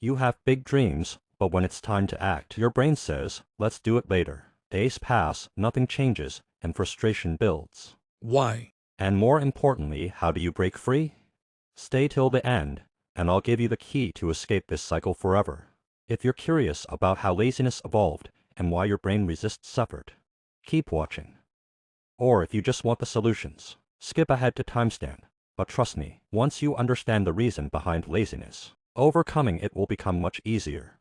You have big dreams, but when it's time to act, your brain says, let's do it later. Days pass, nothing changes, and frustration builds. Why? And more importantly, how do you break free? Stay till the end, and I'll give you the key to escape this cycle forever. If you're curious about how laziness evolved and why your brain resists effort, keep watching. Or if you just want the solutions, skip ahead to timestamp. But trust me, once you understand the reason behind laziness, overcoming it will become much easier.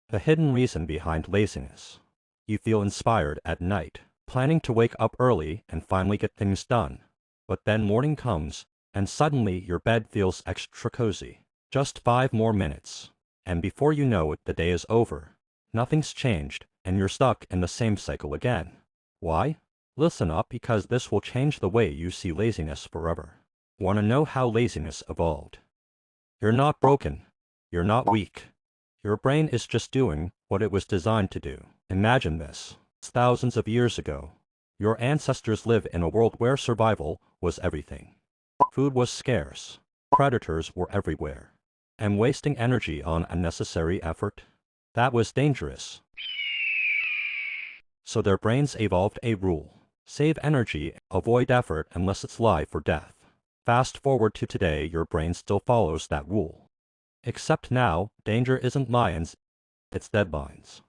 The hidden reason behind laziness. You feel inspired at night, planning to wake up early and finally get things done. But then morning comes, and suddenly your bed feels extra cozy. Just 5 more minutes. And before you know it, the day is over. Nothing's changed, and you're stuck in the same cycle again. Why? Listen up, because this will change the way you see laziness forever. Want to know how laziness evolved? You're not broken. You're not weak. Your brain is just doing what it was designed to do. Imagine this. Thousands of years ago, your ancestors lived in a world where survival was everything. Food was scarce. Predators were everywhere. And wasting energy on unnecessary effort? That was dangerous. So their brains evolved a rule. Save energy, avoid effort unless it's life or death. Fast forward to today, your brain still follows that rule. Except now, danger isn't lions, it's deadlines.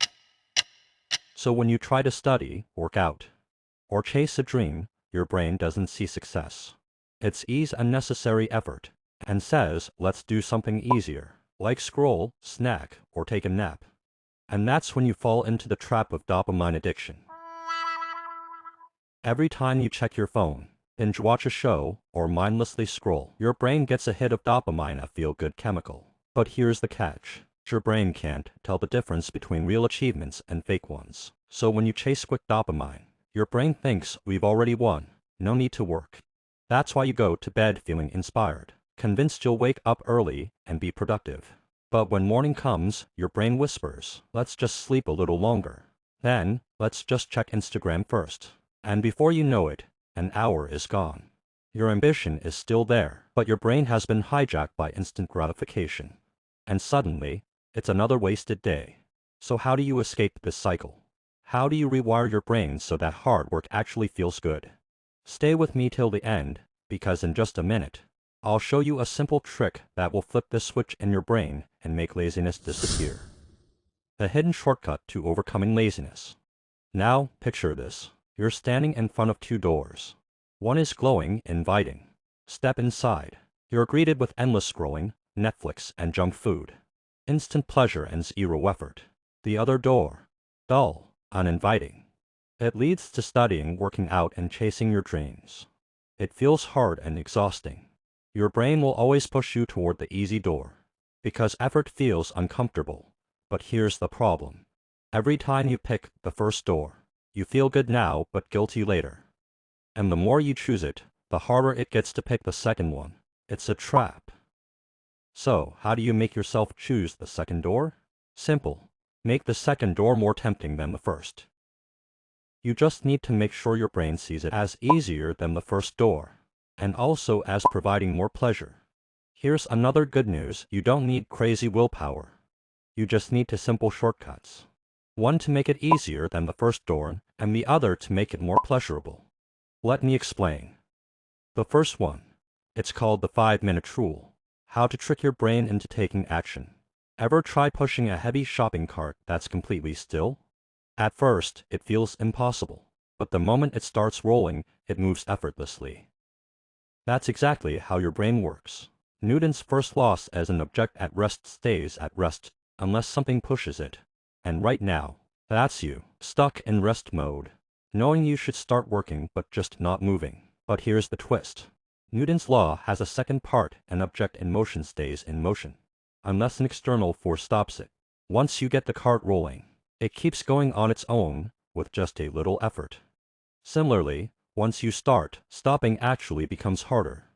So when you try to study, work out, or chase a dream, your brain doesn't see success. It sees unnecessary effort and says, let's do something easier, like scroll, snack, or take a nap. And that's when you fall into the trap of dopamine addiction. Every time you check your phone, binge watch a show, or mindlessly scroll, your brain gets a hit of dopamine, a feel-good chemical. But here's the catch. Your brain can't tell the difference between real achievements and fake ones. So when you chase quick dopamine, your brain thinks we've already won, no need to work. That's why you go to bed feeling inspired, convinced you'll wake up early and be productive. But when morning comes, your brain whispers, let's just sleep a little longer. Then, let's just check Instagram first. And before you know it, an hour is gone. Your ambition is still there, but your brain has been hijacked by instant gratification. And suddenly, it's another wasted day. So how do you escape this cycle? How do you rewire your brain so that hard work actually feels good? Stay with me till the end, because in just a minute, I'll show you a simple trick that will flip this switch in your brain and make laziness disappear. The hidden shortcut to overcoming laziness. Now, picture this. You're standing in front of 2 doors. One is glowing, inviting. Step inside. You're greeted with endless scrolling, Netflix, and junk food. Instant pleasure and zero effort. The other door. Dull, uninviting. It leads to studying, working out, and chasing your dreams. It feels hard and exhausting. Your brain will always push you toward the easy door, because effort feels uncomfortable. But here's the problem. Every time you pick the first door, you feel good now but guilty later. And the more you choose it, the harder it gets to pick the second one. It's a trap. So, how do you make yourself choose the second door? Simple. Make the second door more tempting than the first. You just need to make sure your brain sees it as easier than the first door, and also as providing more pleasure. Here's another good news. You don't need crazy willpower. You just need 2 simple shortcuts. One to make it easier than the first door, and the other to make it more pleasurable. Let me explain. The first one. It's called the 5-minute rule. How to trick your brain into taking action. Ever try pushing a heavy shopping cart that's completely still? At first, it feels impossible, but the moment it starts rolling, it moves effortlessly. That's exactly how your brain works. Newton's first law as an object at rest stays at rest unless something pushes it. And right now, that's you, stuck in rest mode, knowing you should start working but just not moving. But here's the twist. Newton's law has a second part: an object in motion stays in motion, unless an external force stops it. Once you get the cart rolling, it keeps going on its own, with just a little effort. Similarly, once you start, stopping actually becomes harder.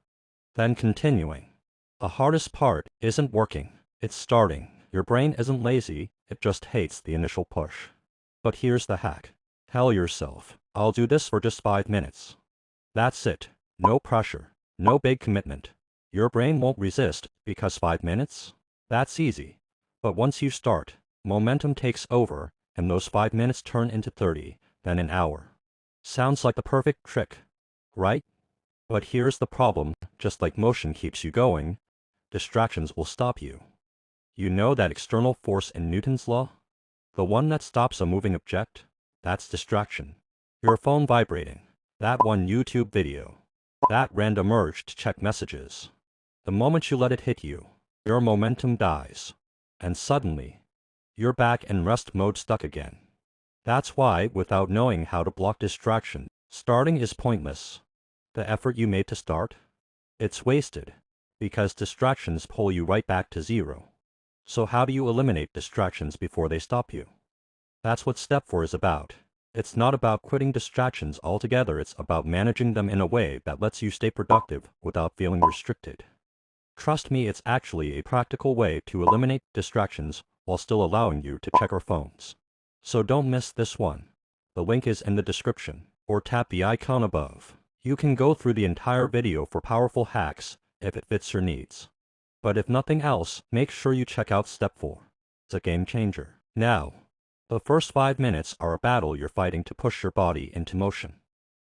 Then continuing. The hardest part isn't working, it's starting. Your brain isn't lazy, it just hates the initial push. But here's the hack. Tell yourself, I'll do this for just 5 minutes. That's it. No pressure. No big commitment. Your brain won't resist, because 5 minutes? That's easy. But once you start, momentum takes over, and those 5 minutes turn into 30, then an hour. Sounds like the perfect trick, right? But here's the problem, just like motion keeps you going, distractions will stop you. You know that external force in Newton's law? The one that stops a moving object? That's distraction. Your phone vibrating. That one YouTube video. That random urge to check messages. The moment you let it hit you, your momentum dies. And suddenly, you're back in rest mode stuck again. That's why, without knowing how to block distraction, starting is pointless. The effort you made to start? It's wasted, because distractions pull you right back to zero. So how do you eliminate distractions before they stop you? That's what step 4 is about. It's not about quitting distractions altogether, it's about managing them in a way that lets you stay productive without feeling restricted. Trust me, it's actually a practical way to eliminate distractions while still allowing you to check our phones. So don't miss this one. The link is in the description, or tap the icon above. You can go through the entire video for powerful hacks if it fits your needs. But if nothing else, make sure you check out step 4. It's a game changer. Now, the first 5 minutes are a battle you're fighting to push your body into motion.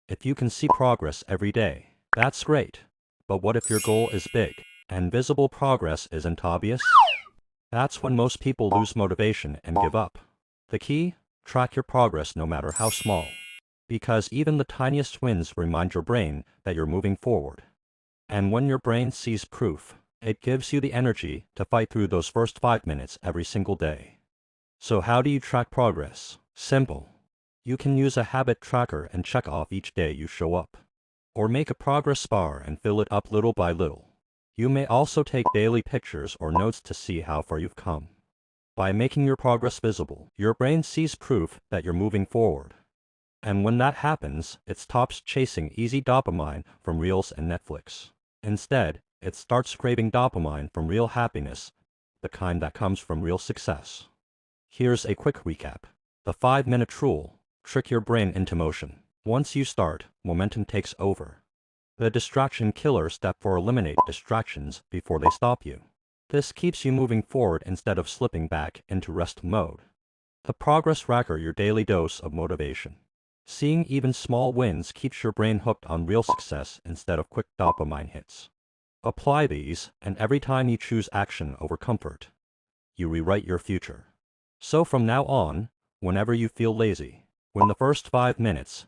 If you can see progress every day, that's great. But what if your goal is big, and visible progress isn't obvious? That's when most people lose motivation and give up. The key? Track your progress no matter how small. Because even the tiniest wins remind your brain that you're moving forward. And when your brain sees proof, it gives you the energy to fight through those first 5 minutes every single day. So how do you track progress? Simple. You can use a habit tracker and check off each day you show up. Or make a progress bar and fill it up little by little. You may also take daily pictures or notes to see how far you've come. By making your progress visible, your brain sees proof that you're moving forward. And when that happens, it stops chasing easy dopamine from Reels and Netflix. Instead, it starts craving dopamine from real happiness, the kind that comes from real success. Here's a quick recap. The 5-minute rule: trick your brain into motion. Once you start, momentum takes over. The distraction killer: step 4, eliminate distractions before they stop you. This keeps you moving forward instead of slipping back into rest mode. The progress tracker: your daily dose of motivation. Seeing even small wins keeps your brain hooked on real success instead of quick dopamine hits. Apply these, and every time you choose action over comfort, you rewrite your future. So from now on, whenever you feel lazy, win the first 5 minutes,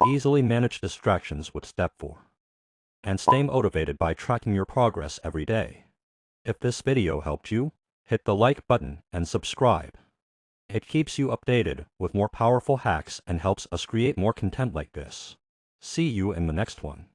easily manage distractions with step 4, and stay motivated by tracking your progress every day. If this video helped you, hit the like button and subscribe. It keeps you updated with more powerful hacks and helps us create more content like this. See you in the next one.